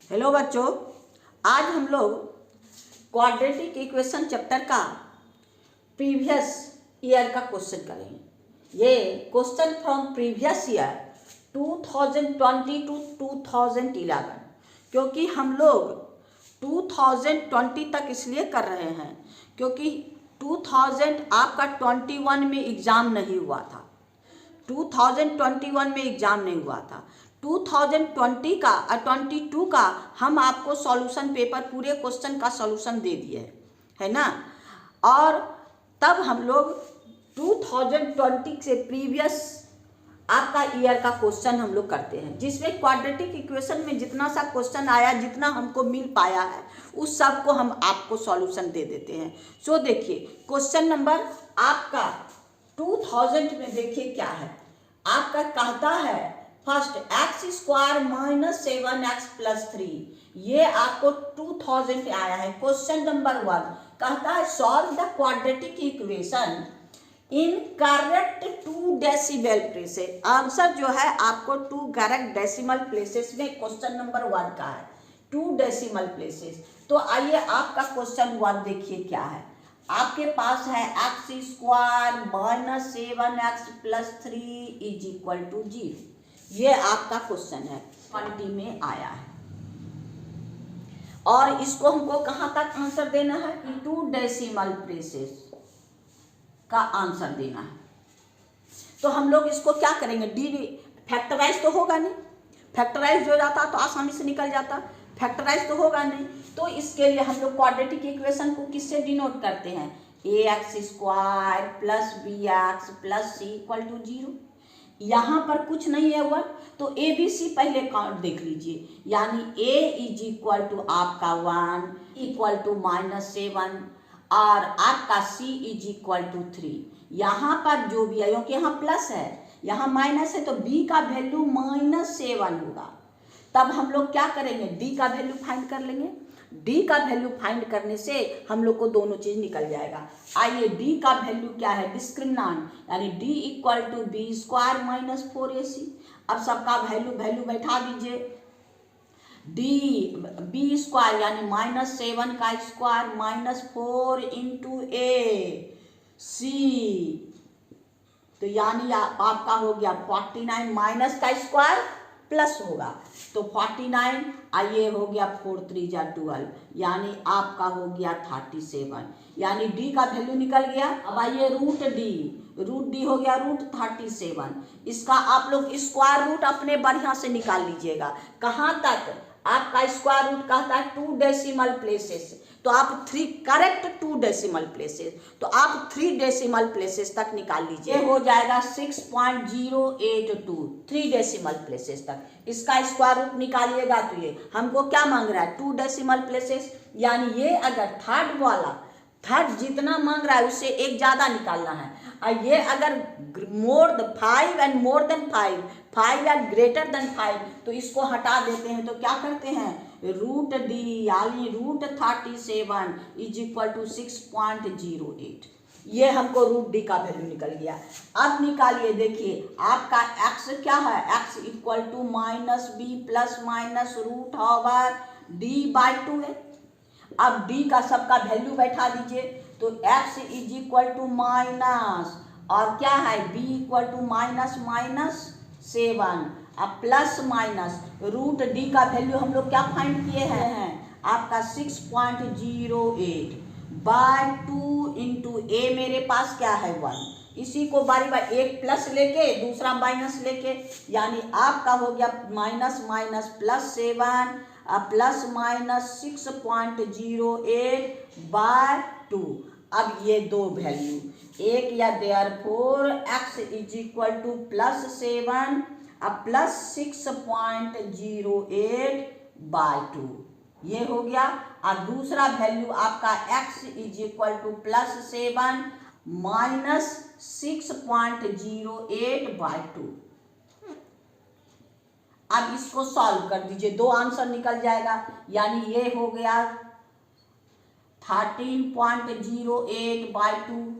Hello बच्चों, आज हम लोग क्वाड्रेटिक इक्वेशन चैप्टर का प्रीवियस ईयर का क्वेश्चन करेंगे। ये question from previous year 2020 to 2011, क्योंकि हम लोग 2020 तक इसलिए कर रहे हैं क्योंकि 2000 आपका 21 में एग्ज़ाम नहीं हुआ था। 2021 में एग्ज़ाम नहीं हुआ था। 2020 का और 22 का हम आपको सॉल्यूशन पेपर पूरे क्वेश्चन का सॉल्यूशन दे दिए है ना। और तब हम लोग 2020 से प्रीवियस आपका ईयर का क्वेश्चन हम लोग करते हैं, जिसमें क्वाड्रेटिक इक्वेशन में जितना सा क्वेश्चन आया, जितना हमको मिल पाया है, उस सब को हम आपको सॉल्यूशन दे देते हैं। सो देखिए क्वेश्चन नंबर आपका 2000 में देखिए क्या है। आपका कहता है first x² minus 7x plus 3, ये आपको 2000 आया है। क्वेश्चन नंबर 1 कहता है solve the quadratic equation in correct 2 decimal places. Answer जो है आपको 2 करेक्ट डेसिमल प्लेसेस में क्वेश्चन नंबर 1 का है, 2 डेसिमल प्लेसेस। तो आइए आपका क्वेश्चन 1 देखिए क्या है। आपके पास है x² minus 7x plus 3 is equal to 0। ये आपका क्वेश्चन है, 20 में आया है। और इसको हमको कहाँ तक आंसर देना है? 2 डेसिमल प्लेसेस का आंसर देना है। तो हम लोग इसको क्या करेंगे, डी फैक्टराइज तो होगा नहीं, फैक्टराइज हो जाता तो आसानी से निकल जाता, फैक्टराइज तो होगा नहीं। तो इसके लिए हम लोग क्वाड्रेटिक इक्वेशन को किससे डिनोट करते हैं? ax² plus bx plus c equal to 0। यहाँ पर कुछ नहीं है 1, तो ए बी सी पहले काउंट देख लीजिए। यानी a इज इक्वल टू आपका 1 इक्वल टू माइनस 7 और आपका c इज इक्वल टू 3। यहाँ पर जो भी है, क्योंकि यहाँ प्लस है यहाँ माइनस है, तो b का वैल्यू -7 होगा। तब हम लोग क्या करेंगे, d का वैल्यू फाइंड कर लेंगे। d का वैल्यू फाइंड करने से हम लोग को दोनों चीज निकल जाएगा। आइए d का वैल्यू क्या है, डिस्क्रिमिनेंट, यानी d equal to b² minus 4ac। अब सबका वैल्यू बैठा दीजिए। b² यानी -7 का स्क्वायर माइनस 4 इंटू ac, तो यानी आपका हो गया 49 माइनस का स्क्वायर प्लस होगा तो 49। आइए हो गया 4 3 जा 12, यानी आपका हो गया 37, यानी d का वैल्यू निकल गया। अब आइए रूट d हो गया √37। इसका आप लोग स्क्वायर रूट अपने बढ़िया से निकाल लीजिएगा। कहाँ तक? आपका स्क्वायर रूट कहता है 2 डेसिमल प्लेसेस, तो आप 3 करेक्ट 2 डेसिमल प्लेसेस, तो आप 3 डेसिमल प्लेसेस तक निकाल लीजिए। ये हो जाएगा 6.082, 3 डेसिमल प्लेसेस तक। इसका स्क्वायर रूट निकालिएगा तो ये हमको क्या मांग रहा है, 2 डेसिमल प्लेसेस। यानी ये अगर थर्ड जितना मांग रहा है उससे एक ज़्यादा निकालना है। और ये अगर more the 5 and more than 5 and greater than 5, तो इसको हटा देते हैं। तो क्या करते हैं, √d यानी √37 इज इक्वल टू 6.08। ये हमको √d का वैल्यू निकल गया। अब निकालिए, देखिए आपका x क्या है, x equal to -b plus minus √d/2 है। अब d का सबका वैल्यू बैठा दीजिए, तो x is equal to minus और क्या है b इक्वल टू -7 अब प्लस माइनस √d का वैल्यू हम लोग क्या फाइंड किए हैं, आपका 6.08/2 इंटू a मेरे पास क्या है 1। इसी को बारी बारी एक प्लस लेके दूसरा माइनस लेके, यानी आपका हो गया -+7 प्लस माइनस 6.08/2। अब ये दो वैल्यू एक या therefore x is equal to +7 plus 6.08/2 ये हो गया। और दूसरा वैल्यू आपका x is equal to +7 minus 6.08/2। अब इसको सॉल्व कर दीजिए, दो आंसर निकल जाएगा। यानी ये हो गया 13.08/2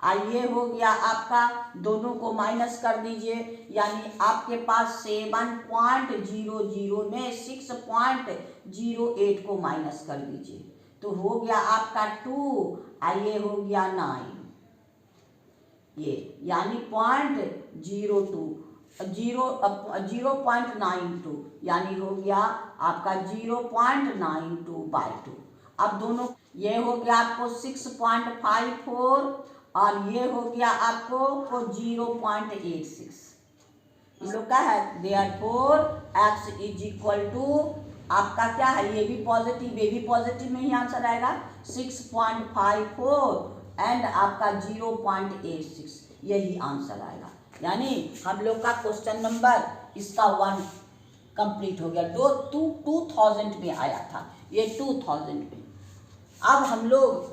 ये हो गया आपका, दोनों को माइनस कर दीजिए, यानी आपके पास 7.00 में 6.08 को माइनस कर दीजिए, तो हो गया आपका 2, ये हो गया 9, ये यानी 0.92 यानी हो गया आपका 0.92/2। अब दोनों, ये हो गया आपको 6.54 और ये हो गया आपको 0.86। इस लोग का है, therefore x is equal to आपका क्या है, ये भी पॉजिटिव, ये भी पॉजिटिव में ही आंसर आएगा, 6.54 एंड आपका 0.86, यही आंसर आएगा। यानी हम लोग का क्वेश्चन नंबर इसका 1 कंप्लीट हो गया। 2000 में आया था, ये 2000 में। अब हम लोग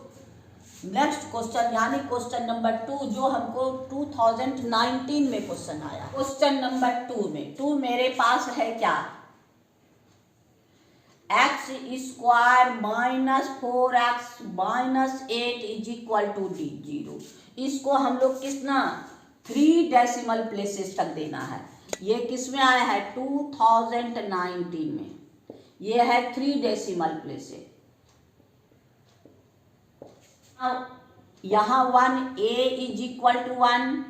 नेक्स्ट क्वेश्चन यानी क्वेश्चन नंबर 2 जो हमको 2019 में क्वेश्चन आया, क्वेश्चन नंबर 2 में 2 मेरे पास है क्या, x² -4x -8 is equal to D0। इसको हम लोग कितना 3 डेसिमल प्लेसेस तक देना है। ये किस में आया है, 2019 में, ये है 3 डेसिमल प्लेसेस। यहाँ 1 a is equal to 1,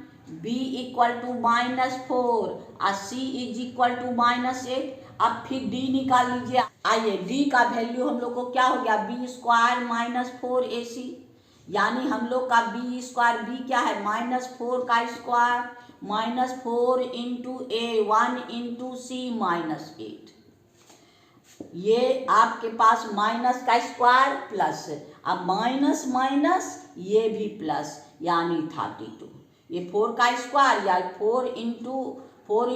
b equal to -4 और c इज इक्वल टू -8। अब फिर d निकाल लीजिए। आइए d का वैल्यू हम लोग को क्या हो गया, b² -4ac, यानी हम लोग का b² b क्या है, -4 का square -4 into a 1 into c -8। ये आपके पास माइनस का स्क्वायर प्लस, अब माइनस माइनस ये भी प्लस, यानी 32। ये 4 का स्क्वायर या 4 इंटू 1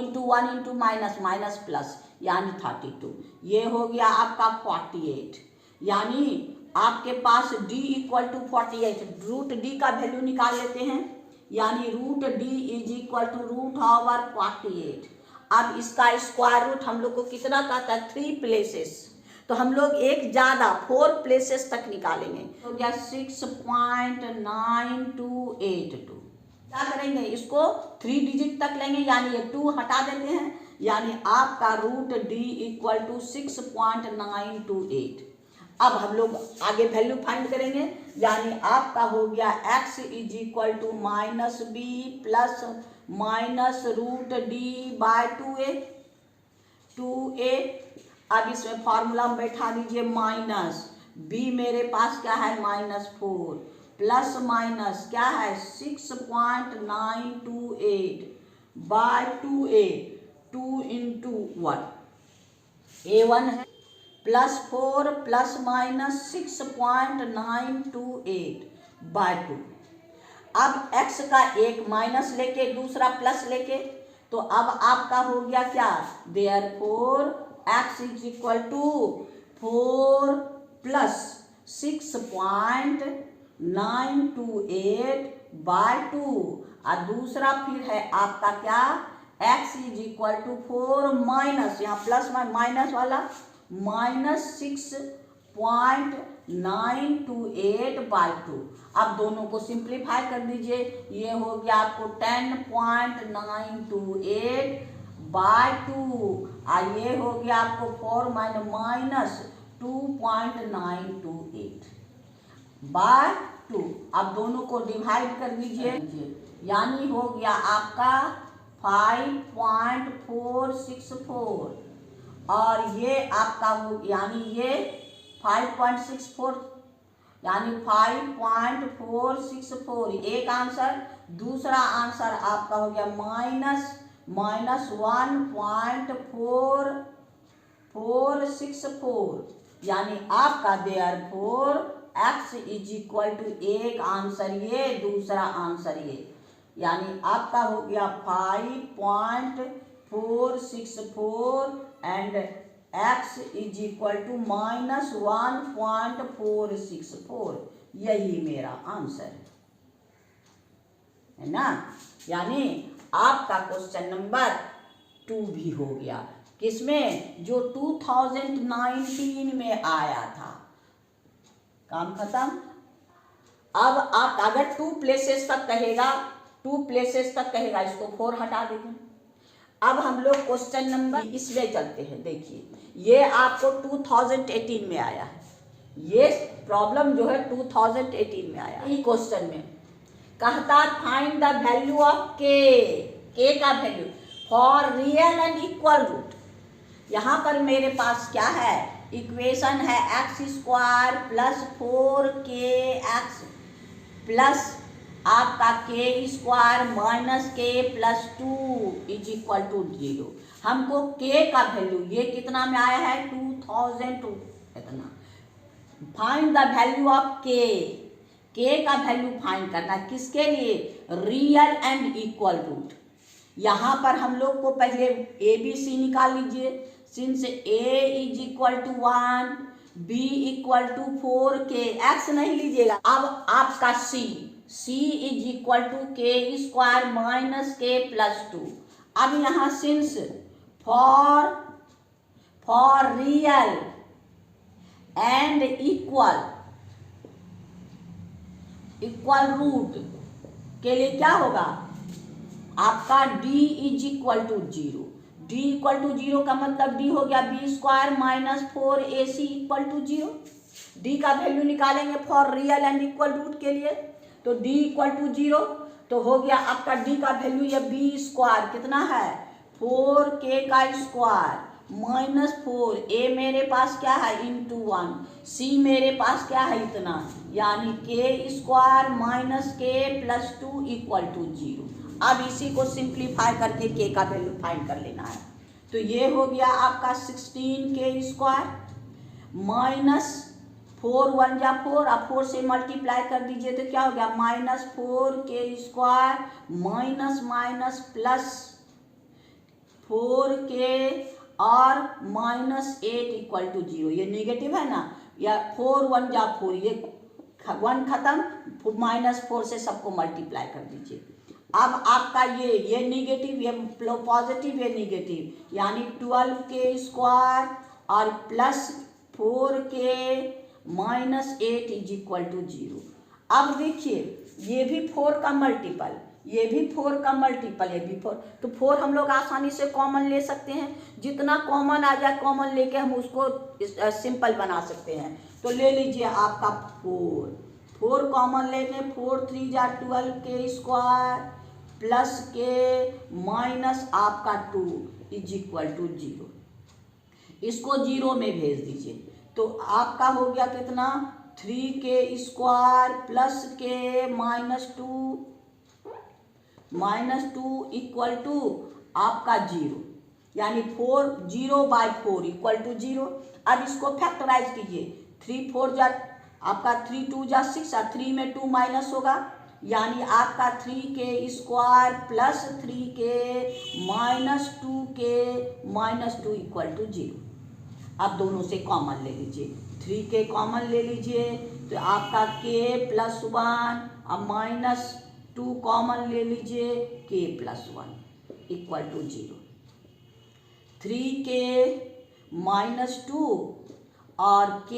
इंटू माइनस प्लस, यानी 32। ये हो गया आपका 48, यानी आपके पास d equal to 48। Root d का वैल्यू निकाल लेते हैं, यानी root d is equal to √48। अब इसका स्क्वायर रूट हम लोग को कितना कहता है, 3 प्लेसेस, तो हम लोग एक ज़्यादा 4 प्लेसेस तक निकालेंगे, तो क्या 6.9282। क्या करेंगे, इसको 3 डिजिट तक लेंगे, यानी ये 2 हटा देते हैं, यानी आपका रूट d इक्वल टू 6.928। अब हम लोग आगे वैल्यू फाइंड करेंगे, यानी आपका हो गया x is equal to -b plus minus root d/2a। अब इसमें फॉर्मूला में बैठा दीजिए, माइनस b मेरे पास क्या है -4 प्लस माइनस क्या है 6.928/2a, 2 इंटू 1 a1 है, प्लस 4 प्लस माइनस 6.928/2। अब x का एक माइनस लेके दूसरा प्लस लेके, तो अब आपका हो गया क्या, therefore x is equal to 4 plus 6.928/2 और दूसरा फिर है आपका क्या, x is equal to 4 minus, यहाँ प्लस माइनस वाला -6.928/2। अब दोनों को सिंप्लीफाई कर दीजिए, ये हो गया आपको 10.928/2 और ये हो गया आपको 4 -2.928/2। अब दोनों को डिवाइड कर दीजिए, यानी हो गया आपका 5.464 और ये आपका हो, यानी ये 5.64, यानी 5.464 एक आंसर। दूसरा आंसर आपका हो गया -1.4464, यानी आपका therefore x is equal to एक आंसर ये, दूसरा आंसर ये, यानी आपका हो गया 5.464 and x is equal to -1.464, यही मेरा आंसर है ना। यानी आपका क्वेश्चन नंबर 2 भी हो गया, किसमें, जो 2019 में आया था। काम खत्म। अब आप अगर 2 प्लेसेस तक कहेगा, 2 प्लेसेस तक कहेगा, इसको 4 हटा देंगे। अब हम लोग क्वेश्चन नंबर इसमें चलते हैं। देखिए ये आपको 2018 में आया है, ये प्रॉब्लम जो है 2018 में आया है। क्वेश्चन में कहता find the value of K का value for real and equal root. यहाँ पर मेरे पास क्या है, इक्वेशन है x² प्लस 4kx प्लस आपका k² minus k plus 2 is equal to 0। हमको k का वैल्यू ये कितना में आया है, 2002 इतना। Find the value of k का वैल्यू फाइंड करना, किसके लिए, रियल एंड इक्वल रूट। यहाँ पर हम लोग को पहले ABC निकाल लीजिए, since a is equal to 1, b equal to 4k, x नहीं लीजिएगा। अब आपका c is equal to k² minus k plus 2। अब यहाँ since for real and equal root के लिए क्या होगा, आपका d is equal to 0। d equal to 0 का मतलब d हो गया b² minus 4ac equal to 0। d का वैल्यू निकालेंगे for real and equal root के लिए, तो d इक्वल टू 0 तो हो गया आपका d का वैल्यू ये b² कितना है, 4k का स्क्वायर माइनस 4, a मेरे पास क्या है इंटू 1, c मेरे पास क्या है इतना, यानी k² minus k plus 2 equal to 0। अब इसी को सिंप्लीफाई करके k का वैल्यू फाइंड कर लेना है। तो ये हो गया आपका 16k² माइनस 4 1 जा 4, अब 4 से मल्टीप्लाई कर दीजिए तो क्या हो गया, minus 4k² minus plus 4k और माइनस 8 इक्वल टू 0। ये नेगेटिव है ना, या 4 1 जा 4, ये 1 खत्म, माइनस 4 से सबको मल्टीप्लाई कर दीजिए। अब आपका ये नेगेटिव, ये पॉजिटिव, ये नेगेटिव, यानी 12k² और plus 4k minus 8 is equal to 0। अब देखिए ये भी 4 का मल्टीपल, ये भी 4 का मल्टीपल, ये भी 4, तो 4 हम लोग आसानी से कॉमन ले सकते हैं। जितना कॉमन आ जाए कॉमन लेके हम उसको सिंपल बना सकते हैं। तो ले लीजिए आपका 4 कॉमन लेंगे, 4 3 जा 12k² प्लस k माइनस आपका 2 इज इक्वल टू 0। इसको 0 में भेज दीजिए तो आपका हो गया कितना, 3k² plus k minus 2 equal to आपका 0, यानी 0/4 इक्वल टू 0। अब इसको फैक्टराइज कीजिए, 3 4 जा आपका 3 2 जा 6, 3 में 2 माइनस होगा, यानी आपका 3k² plus 3k minus 2k equal to 0। अब दोनों से कॉमन ले लीजिए, 3k कॉमन ले लीजिए तो आपका k प्लस 1 अब माइनस 2 कॉमन ले लीजिए, k plus 1 equal to 0। 3k minus 2 और k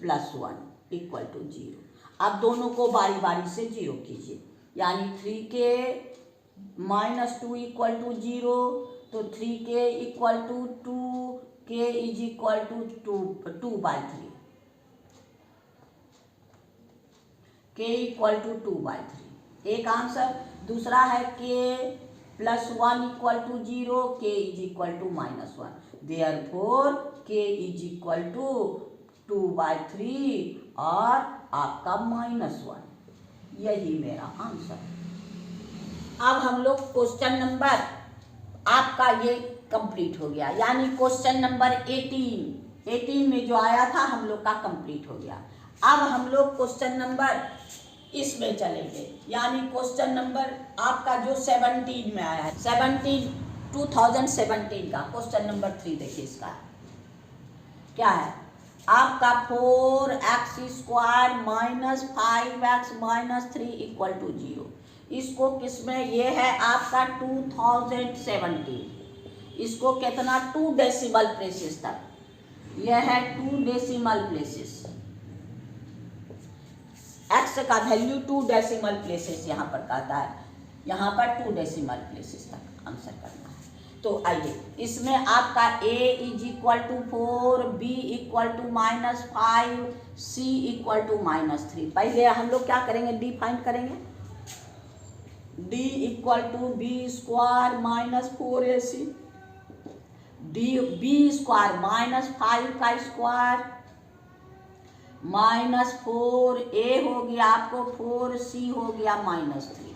प्लस 1 इक्वल टू 0। अब दोनों को बारी बारी से 0 कीजिए, यानी 3k माइनस 2 इक्वल टू 0, तो 3k equal to 2k is equal to 2/3, k equal to 2/3 एक आंसर। दूसरा है k plus 1 equal to 0, k is equal to -1, therefore k is equal to 2/3 और आपका -1, यही मेरा आंसर। अब हम लोग क्वेश्चन नंबर आपका ये कंप्लीट हो गया, यानी क्वेश्चन नंबर 18 में जो आया था हम लोग का कंप्लीट हो गया। अब हम लोग क्वेश्चन नंबर इसमें चलेंगे, यानी क्वेश्चन नंबर आपका जो 17 में आया है, 2017 का क्वेश्चन नंबर 3 देखिए इसका क्या है। आपका 4x² minus 5x minus 3 equal to 0। इसको किसमें, ये है आपका 2017, इसको कितना 2 डेसिमल प्लेसेस तक, यह है 2 डेसिमल प्लेसेस। x का वैल्यू 2 डेसिमल प्लेसेस यहाँ पर कहता है, यहाँ पर 2 डेसिमल प्लेसेस तक आंसर करना है। तो आइए इसमें आपका a is equal to 4, b equal to -5, c equal to -3। पहले हम लोग क्या करेंगे, डी फाइंड करेंगे। d equal to B square -4ac, b square -5 का स्क्वायर -4a हो गया आपको 4c हो गया -3,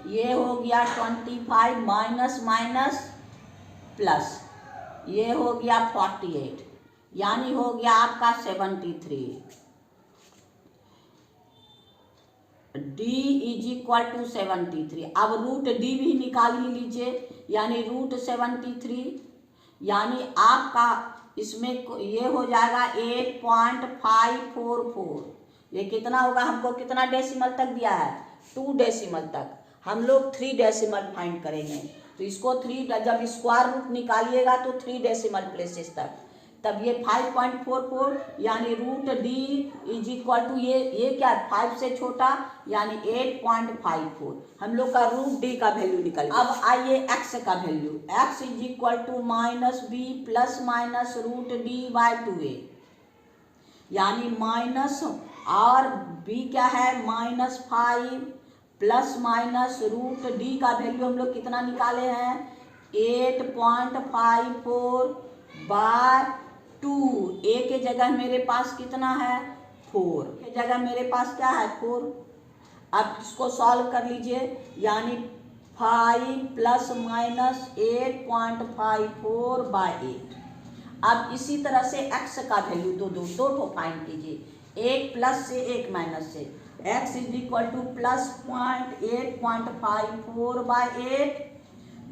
ये हो गया 25 माइनस माइनस प्लस, ये हो गया 48, यानी हो गया आपका 73। d is equal to 73। अब रूट d भी निकाल ही लीजिए, यानी रूट 73, यानी आपका इसमें ये हो जाएगा 8.544। ये कितना होगा, हमको कितना डेसिमल तक दिया है, 2 डेसिमल तक। हम लोग 3 डेसिमल फाइंड करेंगे, तो इसको 3 जब स्क्वायर रूट निकालिएगा तो 3 डेसिमल प्लेसेस तक, तब ये 5.44 यानी root D is equal to ये क्या है 5 से छोटा यानी 8.54। हम लोग का रूट डी का वैल्यू निकल गया। अब आइए एक्स का value, X is equal to -b plus minus root D by 2a, यानी माइनस और b क्या है -5 प्लस माइनस रूट डी का वैल्यू हम लोग कितना निकाले हैं 8.54 बाय 2। a के जगह मेरे पास कितना है 4 के जगह मेरे पास क्या है 4। अब इसको सॉल्व कर लीजिए, यानी 5 प्लस माइनस 8.54 बाय 8। अब इसी तरह से x का वैल्यू दो ठो फाइंड कीजिए, एक प्लस से एक माइनस से। x is equal to plus 8.54 by 8,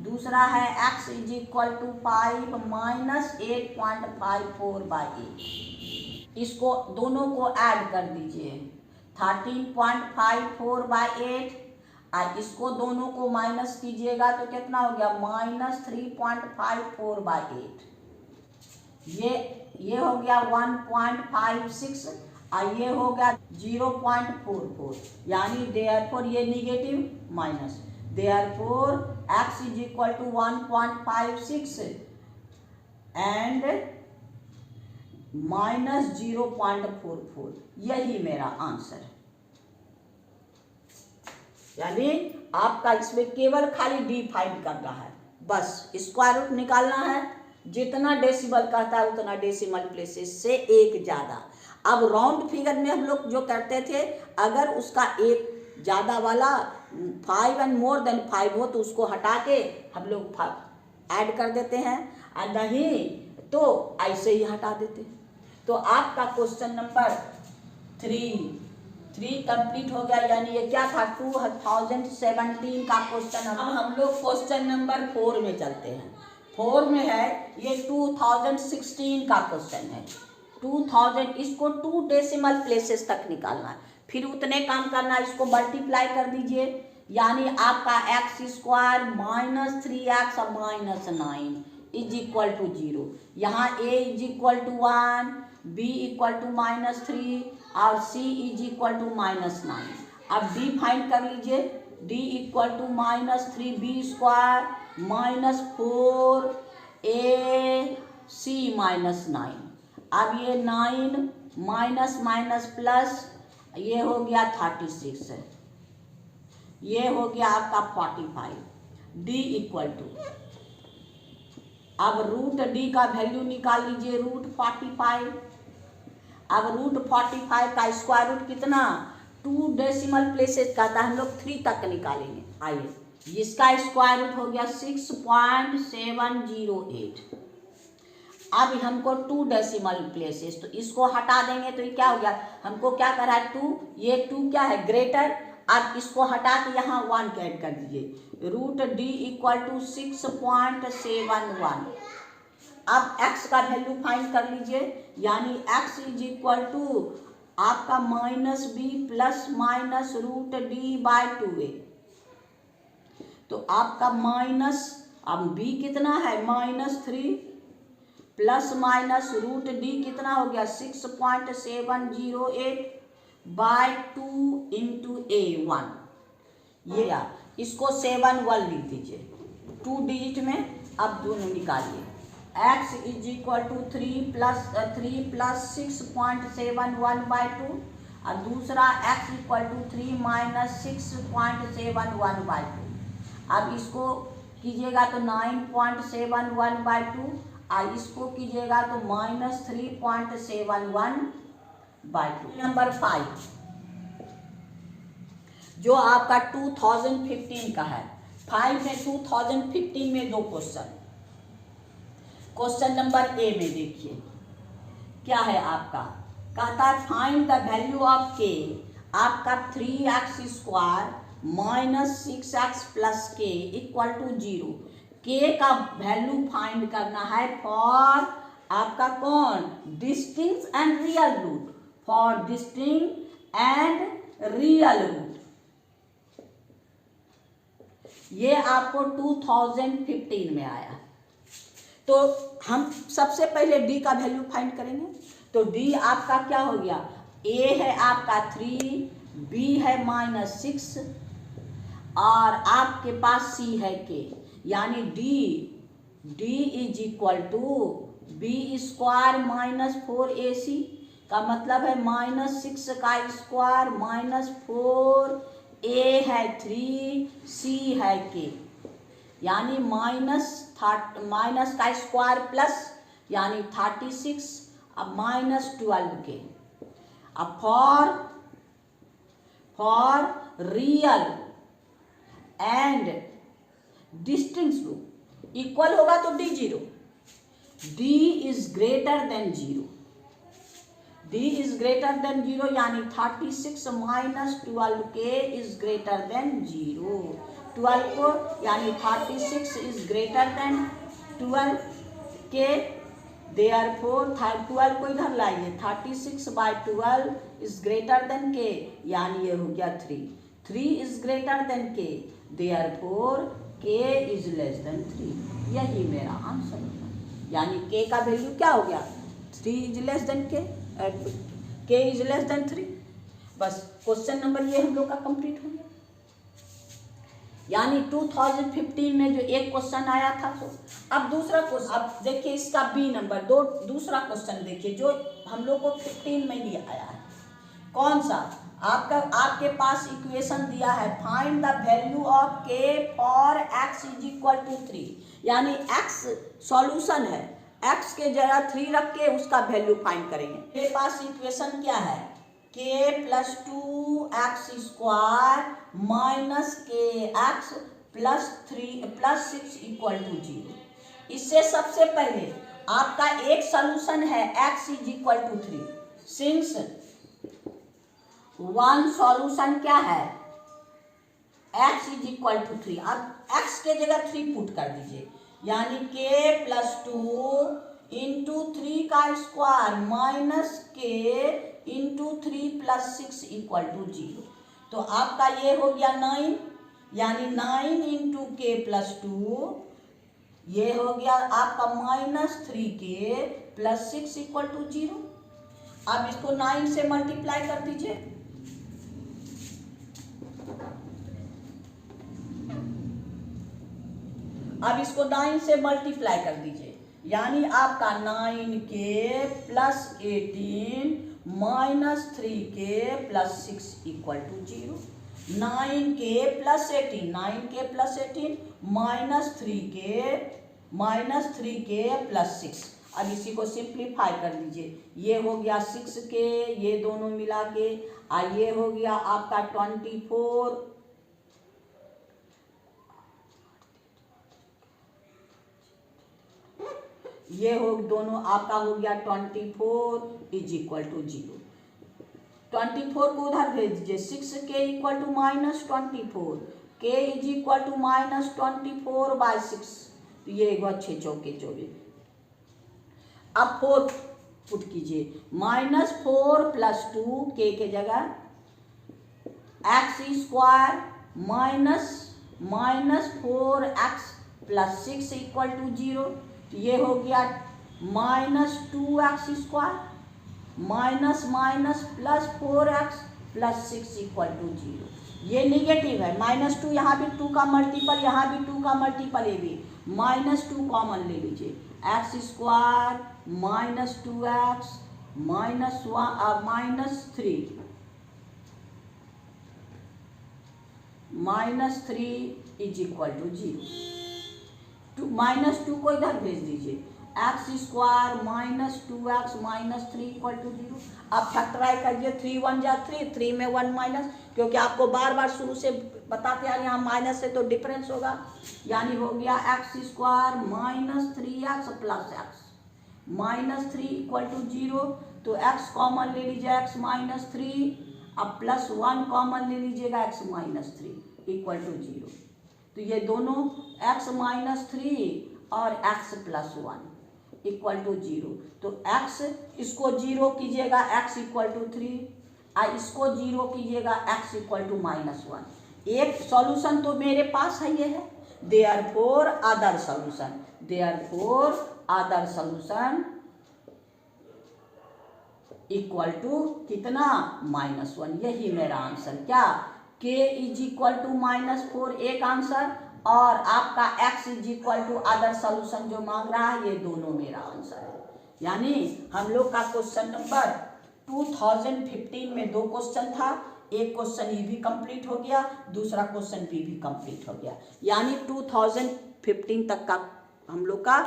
दूसरा है x is equal to 5 minus 8.54 by 8। इसको दोनों को ऐड कर दीजिए 13.54 बाय 8, और इसको दोनों को माइनस कीजिएगा तो कितना हो गया -3.54 बाय 8। ये हो गया 1.56 और ये हो गया 0.44, यानी देयरफॉर ये negative minus, therefore x is equal to 1.56 and -0.44, यही मेरा आंसर है। यानी आपका इसमें केवल खाली डी फाइंड करना है, बस स्क्वायर रूट निकालना है, जितना डेसिमल कहता है उतना डेसिमल प्लेसेस से एक ज़्यादा। अब राउंड फिगर में हम लोग जो करते थे, अगर उसका एक ज़्यादा वाला 5 एंड मोर देन 5 हो तो उसको हटा के हम लोग ऐड कर देते हैं, और नहीं तो ऐसे ही हटा देते हैं। तो आपका क्वेश्चन नंबर 3 कंप्लीट हो गया, यानी ये क्या था 2017 का क्वेश्चन। अब हम लोग क्वेश्चन नंबर 4 में चलते हैं। 4 में है ये 2016 का क्वेश्चन है। 2000 इसको 2 डेसिमल प्लेसेस तक निकालना है, फिर उतने काम करना है, इसको मल्टीप्लाई कर दीजिए, यानी आपका x square -3x -9 is equal to 0। यहाँ a is equal to 1, b equal to -3 और c इज इक्वल टू -9। अब d फाइंड कर लीजिए, d equal to -3b square -4ac -9। अब ये 9 माइनस माइनस प्लस, ये हो गया 36, ये हो गया आपका 45। d इक्वल टू, अब रूट d का वैल्यू निकाल लीजिए रूट 45। अब रूट 45 का स्क्वायर रूट कितना 2 डेसिमल प्लेसेस का था, हम लोग 3 तक निकालेंगे। आइए इसका स्क्वायर रूट हो गया 6.708। अब हमको 2 डेसिमल प्लेसेस, तो इसको हटा देंगे तो ये क्या हो गया, हमको क्या करा है 2, ये 2 क्या है ग्रेटर। अब इसको हटा के यहाँ 1 ऐड कर दीजिए, रूट d इक्वल टू 6.71। अब x का वैल्यू फाइंड कर लीजिए, यानी x इज इक्वल टू आपका -b plus minus root d by 2a। तो आपका माइनस, अब b कितना है -3 प्लस माइनस रूट d कितना हो गया 6.708 बाय 2 इंटू ए 1। ये क्या, इसको 7 1 लिख दीजिए 2 डिजिट में। अब दोनों निकालिए, x is equal to 3 plus 6.71 by 2 और दूसरा x equal to 3 minus 6.71 by 2। अब इसको कीजिएगा तो 9.71 बाई 2 और इसको कीजिएगा तो माइनस 3.71 बाई 2। नंबर 5 जो आपका 2015 का है। 5 में 2015 में 2 क्वेश्चन। क्वेश्चन नंबर ए में देखिए क्या है आपका, कहता है फाइंड द वैल्यू ऑफ के। आपका 3x² माइनस 6x प्लस के इक्वल टू 0। के का वैल्यू फाइंड करना है फॉर आपका कौन, distinct and real root. For distinct and real root ये आपको 2015 में आया। तो हम सबसे पहले डी का वैल्यू फाइंड करेंगे। तो डी आपका क्या हो गया, ए है आपका 3, बी है -6 और आपके पास सी है के, यानी D is equal to b² minus 4ac का मतलब है -6 का स्क्वायर माइनस 4, ए है 3, सी है के, यानी माइनस का स्क्वायर प्लस यानी 36 अब -12 के। अब for real and distinct root equal होगा तो D 0। D is greater than 0। D is greater than 0 यानी 36 माइनस 12 के इज ग्रेटर देन 0। 12 को यानी 36 इज ग्रेटर देन 12 के, देयरफॉर 12 को इधर लाइए 36 बाई 12 इज ग्रेटर देन के, यानी ये हो गया 3 इज ग्रेटर देन के, देयरफॉर के इज लेस देन 3। यही मेरा आंसर होगा, यानी के का वैल्यू क्या हो गया, 3 इज लेस देन के इज लेस देन 3। बस क्वेश्चन नंबर ये हम लोग का कंप्लीट हो गया। यानी 2015 में जो एक क्वेश्चन आया था। तो अब दूसरा क्वेश्चन, अब देखिए इसका बी नंबर दूसरा क्वेश्चन देखिए जो हम लोग को 15 में ही आया है। कौन सा, आपके पास इक्वेशन दिया है find the value of K for x is equal to 3, यानी x सॉल्यूशन है, x के जगह 3 रख के उसका वैल्यू फाइंड करेंगे। मेरे पास इक्वेशन क्या है, K plus 2x² minus K X plus 6 equal to 0। इससे सबसे पहले आपका एक सॉल्यूशन है x is equal to 3। Since one solution क्या है, x इज इक्वल टू 3। अब x के जगह 3 पुट कर दीजिए, यानी के प्लस 2 इंटू 3 का स्क्वायर माइनस के इंटू 3 प्लस 6 इक्वल टू 0। तो आपका ये हो गया 9, यानी 9 इंटू के प्लस 2, ये हो गया आपका -3 के प्लस 6 इक्वल टू 0। अब इसको 9 से मल्टीप्लाई कर दीजिए, अब इसको 9 से मल्टीप्लाई कर दीजिए, यानी आपका 9 के प्लस 18 -3 के प्लस 6 इक्वल टू 0। 9 के प्लस 18 -3 के प्लस 6। अब इसी को सिंप्लीफाई कर लीजिए, ये हो गया 6 के, ये दोनों मिला के ये हो गया आपका 24, ये हो दोनों आपका हो गया 24 इज इक्वल टू 0। 24 को उधर भेज दीजिए, 6 के इक्वल टू -24, के इज इक्वल टू -24 बाई 6, तो ये एक बार 6 चौके 24। अब 4 पुट कीजिए, -4 प्लस 2 के जगह x² minus 4x plus 6 equal to 0। ये हो गया -2x² minus plus 4x plus 6 equal to 0। ये निगेटिव है, -2 यहाँ भी 2 का मल्टीपल, यहाँ भी 2 का मल्टीपल, ये भी -2 कॉमन ले लीजिए, X square -2x -3 is equal to 0। -2 को इधर भेज दीजिए, x square -2x -3 equal to 0। अब फैक्टराइज करिए, 3 1 जा 3, 3 में 1 माइनस, क्योंकि आपको बार बार शुरू से बताते यार यहाँ माइनस से तो डिफरेंस होगा, यानी हो गया X square -3x plus X -3 equal to 0। तो x कॉमन ले लीजिए, x -3, अब प्लस 1 कॉमन ले लीजिएगा, x -3 इक्वल टू 0। तो ये दोनों x -3 और x प्लस 1 इक्वल टू 0। तो x इसको 0 कीजिएगा, x इक्वल टू 3, और इसको 0 कीजिएगा, x इक्वल टू -1। एक सॉल्यूशन तो मेरे पास है, ये है, therefore other solution equal to कितना, -1। यही मेरा आंसर, क्या, k इज इक्वल टू -4 एक आंसर, और आपका x is equal to other solution जो मांग रहा है, ये दोनों मेरा आंसर है। यानी हम लोग का क्वेश्चन नंबर 2015 में 2 क्वेश्चन था, एक क्वेश्चन ये भी कंप्लीट हो गया, दूसरा क्वेश्चन भी कंप्लीट हो गया। यानी 2015 तक का हम लोग का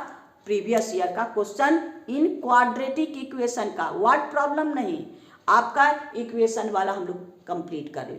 प्रीवियस ईयर का क्वेश्चन इन क्वाड्रेटिक इक्वेशन का, वर्ड प्रॉब्लम नहीं, आपका इक्वेशन वाला हम लोग कंप्लीट करें।